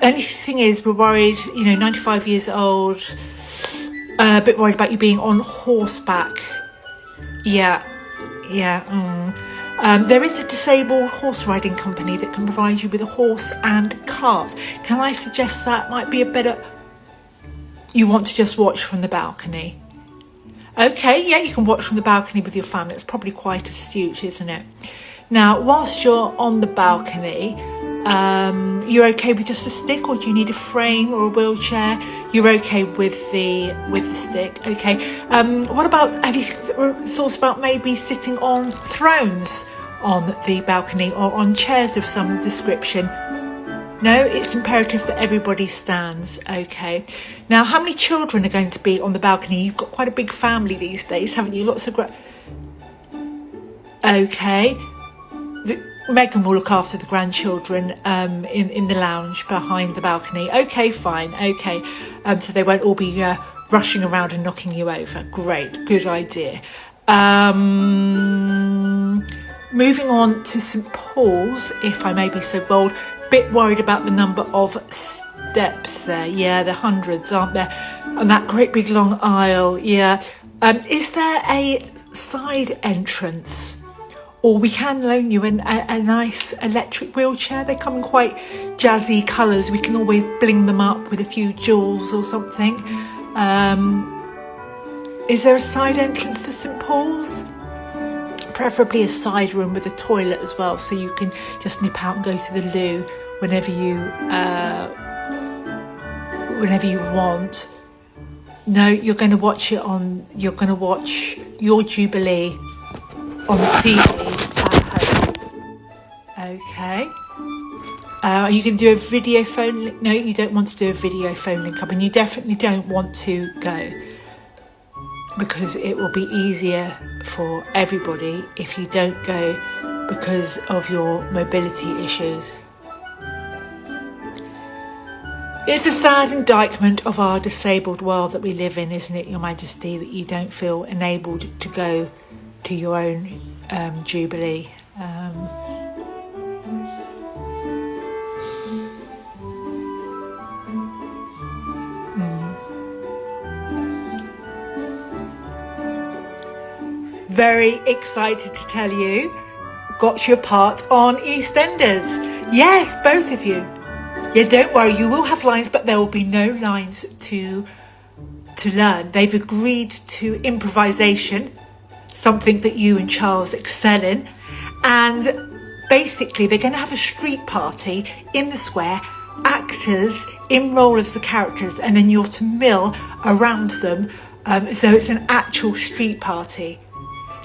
Only thing is, we're worried, 95 years old, a bit worried about you being on horseback. Yeah. There is a disabled horse riding company that can provide you with a horse and cart. Can I suggest that might be a better... You want to just watch from the balcony? Okay, yeah, you can watch from the balcony with your family. It's probably quite astute, isn't it? Now, whilst you're on the balcony, you're okay with just a stick, or do you need a frame or a wheelchair? You're okay with the stick, okay. What about, have you thought about maybe sitting on thrones on the balcony, or on chairs of some description? No, it's imperative that everybody stands, okay. Now, how many children are going to be on the balcony? You've got quite a big family these days, haven't you? Lots of okay. Megan will look after the grandchildren in the lounge behind the balcony. Okay, fine, okay. So they won't all be rushing around and knocking you over. Great, good idea. Moving on to St Paul's, if I may be so bold. Bit worried about the number of steps there. Yeah, the hundreds, aren't there? And that great big long aisle, yeah. Is there a side entrance? Or we can loan you a nice electric wheelchair. They come in quite jazzy colours. We can always bling them up with a few jewels or something. Is there a side entrance to St Paul's? Preferably a side room with a toilet as well, so you can just nip out and go to the loo whenever you want. No, you're going to watch your Jubilee on the TV at home. Okay. Are you going to do a video phone link? No, you don't want to do a video phone link up, and you definitely don't want to go, because it will be easier for everybody if you don't go because of your mobility issues. It's a sad indictment of our disabled world that we live in, isn't it, Your Majesty, that you don't feel enabled to go to your own Jubilee. Very excited to tell you, got your part on EastEnders. Yes, both of you. Yeah, don't worry, you will have lines, but there will be no lines to learn. They've agreed to improvisation, something that you and Charles excel in, and basically they're going to have a street party in the square, actors in role as the characters, and then you're to mill around them, so it's an actual street party.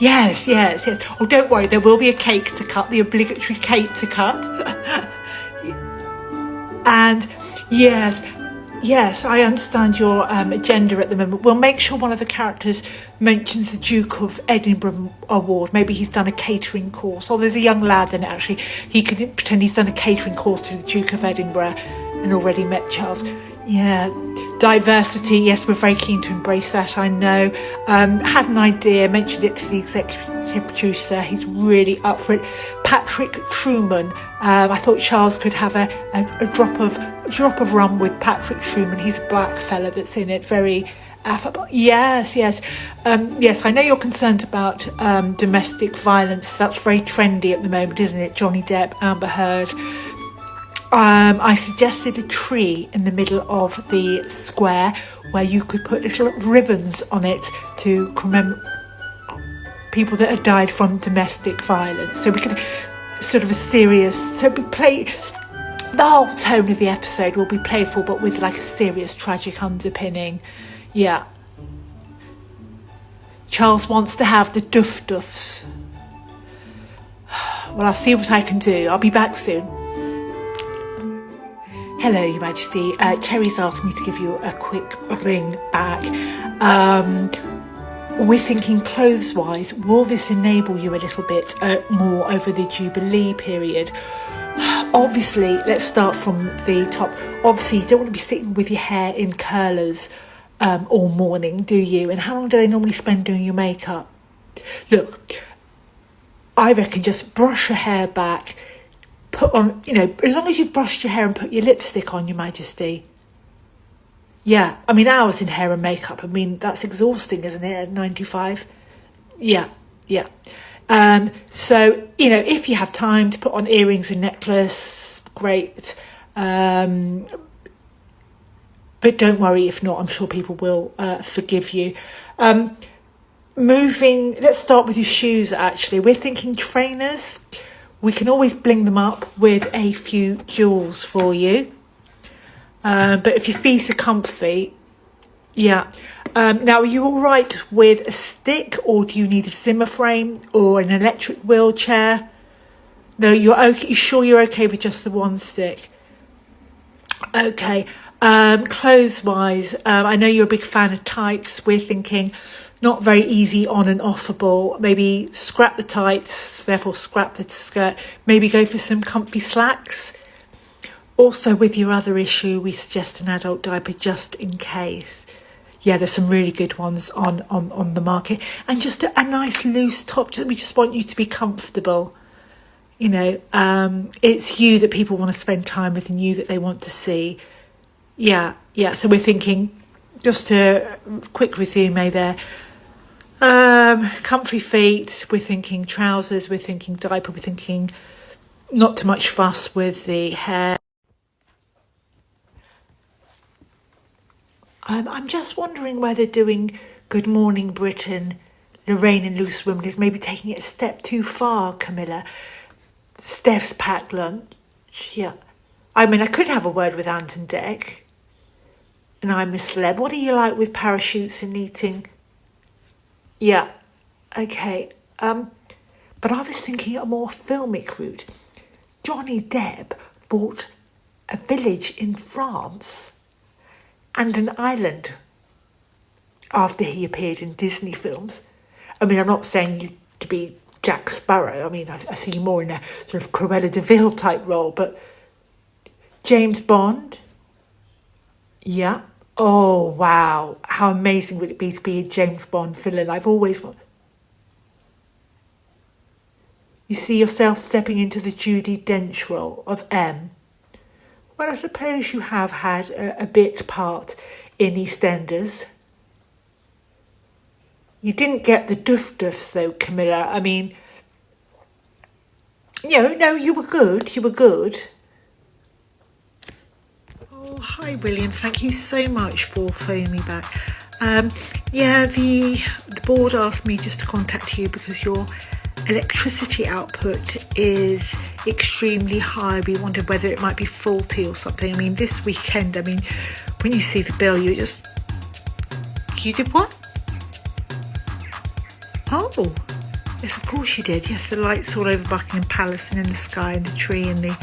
Yes. Oh, don't worry, there will be a cake to cut, the obligatory cake to cut. And yes, I understand your agenda at the moment. We'll make sure one of the characters mentions the Duke of Edinburgh Award. Maybe he's done a catering course. Or there's a young lad in it, actually. He could pretend he's done a catering course to the Duke of Edinburgh and already met Charles. Yeah, diversity. Yes, we're very keen to embrace that, I know. Had an idea, mentioned it to the executive producer. He's really up for it. Patrick Truman. I thought Charles could have a drop of rum with Patrick Truman. He's a black fella that's in it. Very affable. Yes. Yes, I know you're concerned about domestic violence. That's very trendy at the moment, isn't it? Johnny Depp, Amber Heard. I suggested a tree in the middle of the square where you could put little ribbons on it to commemorate people that had died from domestic violence. So we could sort of the whole tone of the episode will be playful, but with like a serious tragic underpinning. Yeah. Charles wants to have the duffs. Well, I'll see what I can do. I'll be back soon. Hello, Your Majesty. Terry's asked me to give you a quick ring back. We're thinking clothes-wise, will this enable you a little bit more over the Jubilee period? Obviously, let's start from the top. Obviously, you don't want to be sitting with your hair in curlers all morning, do you? And how long do they normally spend doing your makeup? Look, I reckon just brush your hair back, put on, you know, as long as you've brushed your hair and put your lipstick on, Your Majesty. Yeah, I mean, hours in hair and makeup, I mean, that's exhausting, isn't it, at 95? Yeah. So, you know, if you have time to put on earrings and necklace, great. But don't worry if not, I'm sure people will forgive you. Let's start with your shoes, actually. We're thinking trainers. We can always bling them up with a few jewels for you. But if your feet are comfy, yeah. Now, are you all right with a stick, or do you need a Zimmer frame or an electric wheelchair? No, you're okay. You sure you're okay with just the one stick? Okay. Clothes-wise, I know you're a big fan of tights. We're thinking not very easy on and offable. Maybe scrap the tights, therefore scrap the skirt. Maybe go for some comfy slacks. Also, with your other issue, we suggest an adult diaper just in case. Yeah, there's some really good ones on the market. And just a nice loose top. We just want you to be comfortable. You know, it's you that people want to spend time with and you that they want to see. Yeah. So we're thinking, just a quick resume there. Comfy feet, we're thinking trousers, we're thinking diaper, we're thinking not too much fuss with the hair. I'm just wondering whether doing Good Morning Britain, Lorraine and Loose Women is maybe taking it a step too far, Camilla. Steph's packed lunch, yeah. I mean, I could have a word with Ant and Dec. And I'm a celeb. What do you like with parachutes and eating? Yeah, okay. But I was thinking a more filmic route. Johnny Depp bought a village in France and an island after he appeared in Disney films. I mean, I'm not saying you to be Jack Sparrow. I mean, I see you more in a sort of Cruella de Vil type role, but James Bond? Yeah. Oh, wow. How amazing would it be to be a James Bond villain? I've always wanted. You see yourself stepping into the Judi Dench role of M? Well, I suppose you have had a bit part in EastEnders. You didn't get the duffs though, Camilla. I mean, no, you were good. Oh, hi, William. Thank you so much for phoning me back. The board asked me just to contact you because your electricity output is extremely high. We wondered whether it might be faulty or something. I mean, this weekend, when you see the bill, you did what? Oh, yes, of course you did. Yes, the lights all over Buckingham Palace and in the sky and the tree and the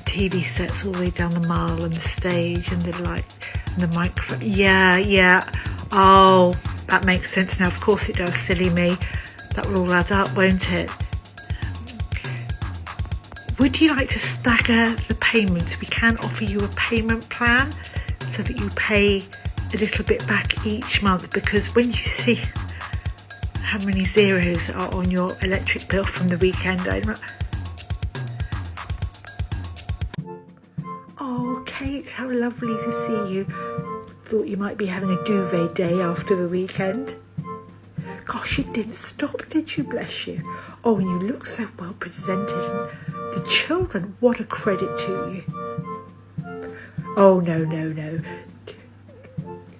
TV sets all the way down the Mall and the stage and the light and the microphone. Yeah. Oh, that makes sense now. Of course it does, silly me. That will all add up, won't it? Would you like to stagger the payments? We can offer you a payment plan so that you pay a little bit back each month, because when you see how many zeros are on your electric bill from the weekend, Oh, Kate, how lovely to see you. Thought you might be having a duvet day after the weekend. Gosh, you didn't stop, did you, bless you? Oh, and you look so well presented. And the children, what a credit to you. Oh, no.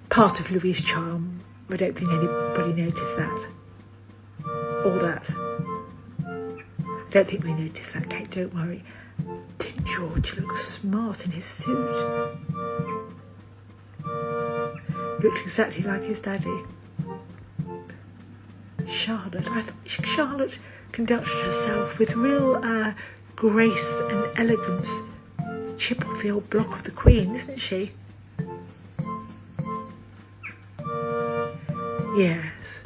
Part of Louis' charm. I don't think anybody noticed that. Or that. I don't think we noticed that, Kate, don't worry. Didn't George look smart in his suit? Looked exactly like his daddy. Charlotte, I thought Charlotte conducted herself with real grace and elegance. Chip off the old block of the Queen, isn't she? Yes.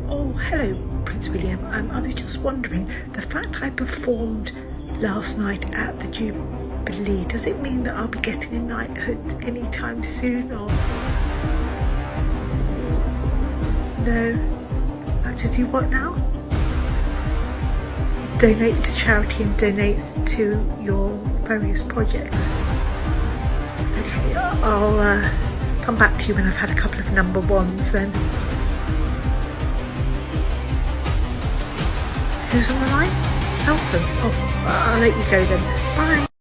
Oh, hello, Prince William. I was just wondering, the fact I performed last night at the Jubilee, does it mean that I'll be getting a knighthood anytime soon, or no? To do what now? Donate to charity and donate to your various projects. Okay, I'll come back to you when I've had a couple of number ones then. Who's on the line? Elton. Oh, I'll let you go then. Bye.